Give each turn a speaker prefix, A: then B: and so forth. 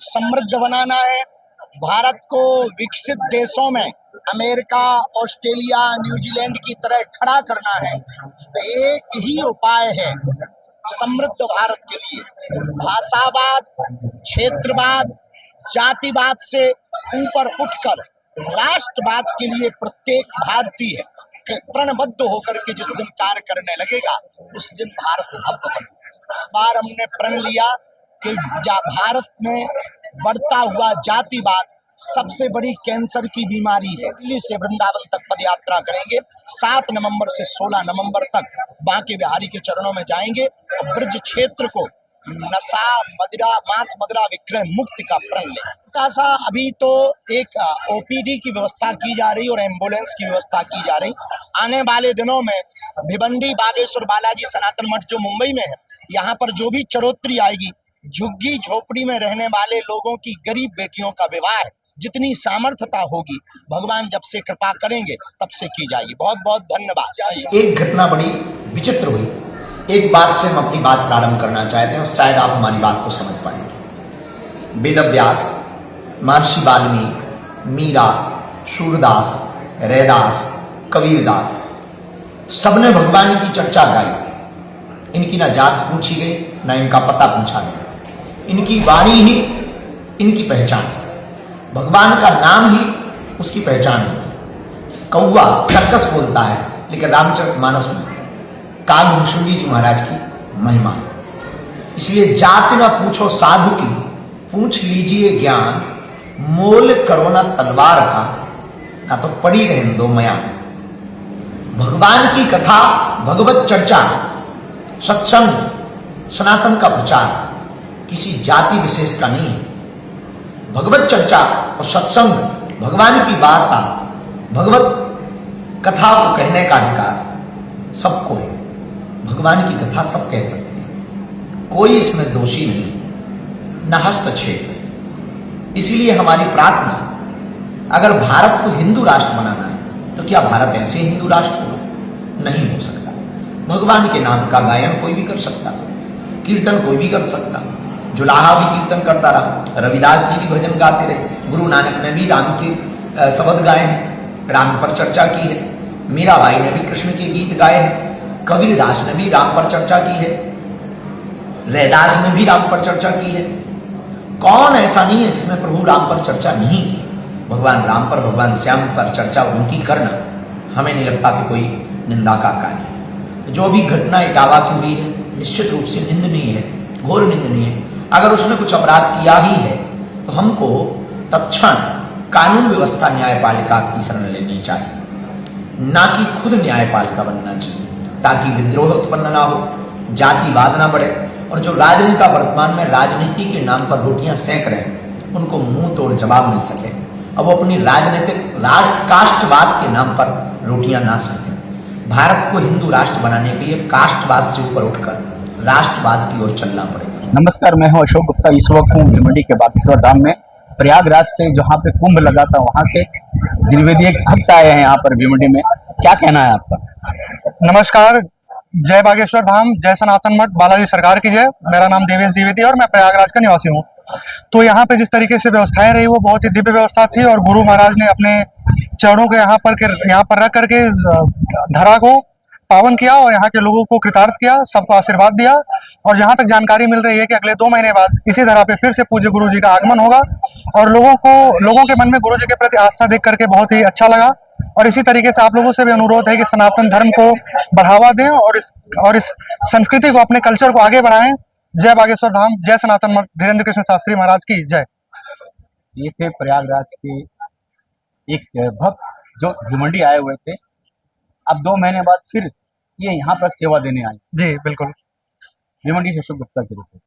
A: समृद्ध बनाना है, भारत को विकसित देशों में अमेरिका, ऑस्ट्रेलिया, न्यूजीलैंड की तरह खड़ा करना है, तो एक ही उपाय है समृद्ध भारत के लिए। भाषावाद, क्षेत्रवाद, जातिवाद से ऊपर उठकर राष्ट्रवाद के लिए प्रत्येक भारतीय प्रणबद्ध होकर के जिस दिन कार्य करने लगेगा, उस दिन भारत भव्य बनेगा। इस बार हमने प्रण लिया कि भारत में बढ़ता हुआ जातिवाद सबसे बड़ी कैंसर की बीमारी है। दिल्ली से वृंदावन तक पदयात्रा करेंगे। 7 नवंबर से 16 नवंबर तक बांके बिहारी के चरणों में जाएंगे और ब्रज क्षेत्र को नशा, मदिरा, मांस मदिरा विक्रय मुक्ति का प्रण लें। सा अभी तो एक ओपीडी की व्यवस्था की जा रही और एम्बुलेंस की व्यवस्था की जा रही। आने वाले दिनों में भिवंडी, बागेश्वर, बालाजी सनातन मठ जो मुंबई में है, यहाँ पर जो भी चढ़ोतरी आएगी, झुग्गी झोपड़ी में रहने वाले लोगों की गरीब बेटियों का विवाह जितनी सामर्थ्यता होगी, भगवान जब से कृपा करेंगे तब से की जाएगी। बहुत बहुत धन्यवाद।
B: एक घटना बड़ी विचित्र हुई। एक बात से हम अपनी बात प्रारंभ करना चाहते हैं और शायद आप हमारी बात को समझ पाएंगे। वेदव्यास, महर्षि वाल्मीकि, मीरा, सूरदास, रैदास, कबीरदास, सबने भगवान की चर्चा गाई। इनकी ना जात पूछी गई, ना इनका पता पूछा गया। इनकी वाणी ही इनकी पहचान, भगवान का नाम ही उसकी पहचान होती। कौवा कर्कश बोलता है, लेकिन रामचरितमानस में कालभूषुंडी जी महाराज की महिमा। इसलिए जाति न पूछो साधु की, पूछ लीजिए ज्ञान, मोल करो ना तलवार का, ना तो पड़ी रहे दो मयान। भगवान की कथा, भगवत चर्चा, सत्संग, सनातन का प्रचार किसी जाति विशेष का नहीं है। भगवत चर्चा और सत्संग, भगवान की वार्ता, भगवत कथा को कहने का अधिकार सबको है। भगवान की कथा सब कह सकते हैं, कोई इसमें दोषी नहीं, न हस्तक्षेप है। इसीलिए हमारी प्रार्थना, अगर भारत को हिंदू राष्ट्र बनाना है तो क्या भारत ऐसे हिंदू राष्ट्र होगा? नहीं हो सकता। भगवान के नाम का गायन कोई भी कर सकता, कीर्तन कोई भी कर सकता। जुलाहा भी कीर्तन करता रहा, रविदास जी भी भजन गाते रहे, गुरु नानक ने भी राम के शब्द गाए हैं, राम पर चर्चा की है, मीराबाई ने भी कृष्ण के गीत गाए हैं, कबीरदास ने भी राम पर चर्चा की है, रैदास ने भी राम पर चर्चा की है। कौन ऐसा नहीं है जिसने प्रभु राम पर चर्चा नहीं की? भगवान राम पर, भगवान श्याम पर चर्चा उनकी करना हमें नहीं लगता कि कोई निंदा का कार्य है। तो जो भी घटना इटावा की हुई है, निश्चित रूप से निंदनीय है, घोर निंदनीय है। अगर उसने कुछ अपराध किया ही है तो हमको तत्क्षण कानून व्यवस्था न्यायपालिका की शरण लेनी चाहिए, ना कि खुद न्यायपालिका बनना चाहिए, ताकि विद्रोह उत्पन्न ना हो, जातिवाद ना बढ़े। और जो राजनेता वर्तमान में राजनीति के नाम पर रोटियां सेंक रहे हैं, उनको मुंह तोड़ जवाब मिल सके। अब वो अपनी राजनीतिक कास्टवाद के नाम पर रोटियां ना सेंकें। भारत को हिंदू राष्ट्र बनाने के लिए कास्टवाद से ऊपर उठकर राष्ट्रवाद की ओर चलना पड़ेगा।
C: नमस्कार, मैं हूं अशोक गुप्ता। इस वक्त हूँ भिवंडी के बागेश्वर धाम में। प्रयागराज से जहाँ पे कुंभ लगा था, वहाँ से द्विवेदी एक भक्त आए हैं यहाँ पर भिवंडी में। क्या कहना है आपका?
D: नमस्कार, जय बागेश्वर धाम, जय सनातन मठ, बालाजी सरकार की जय। मेरा नाम देवेश द्विवेदी और मैं प्रयागराज का निवासी हूँ। तो यहाँ पे जिस तरीके से व्यवस्थाएं रही, वो बहुत ही दिव्य व्यवस्था थी और गुरु महाराज ने अपने चरणों के यहाँ पर रख करके धरा को पावन किया और यहाँ के लोगों को कृतार्थ किया, सबको आशीर्वाद दिया। और जहाँ तक जानकारी मिल रही है कि अगले 2 महीने बाद इसी धरा पे फिर से पूज्य गुरु जी का आगमन होगा और लोगों के मन में गुरु जी के प्रति आस्था देख करके बहुत ही अच्छा लगा। और इसी तरीके से आप लोगों से भी अनुरोध है कि सनातन धर्म को बढ़ावा दें और इस संस्कृति को, अपने कल्चर को आगे बढ़ाएं। जय बागेश्वर धाम, जय सनातन मठ, धीरेन्द्र कृष्ण शास्त्री महाराज की जय।
C: ये थे प्रयागराज के एक भक्त जो भिवंडी आए हुए थे। अब 2 महीने बाद फिर ये यहाँ पर सेवा देने आए।
D: जी बिल्कुल।
C: भिवंडी से अशोक गुप्ता की रिपोर्ट।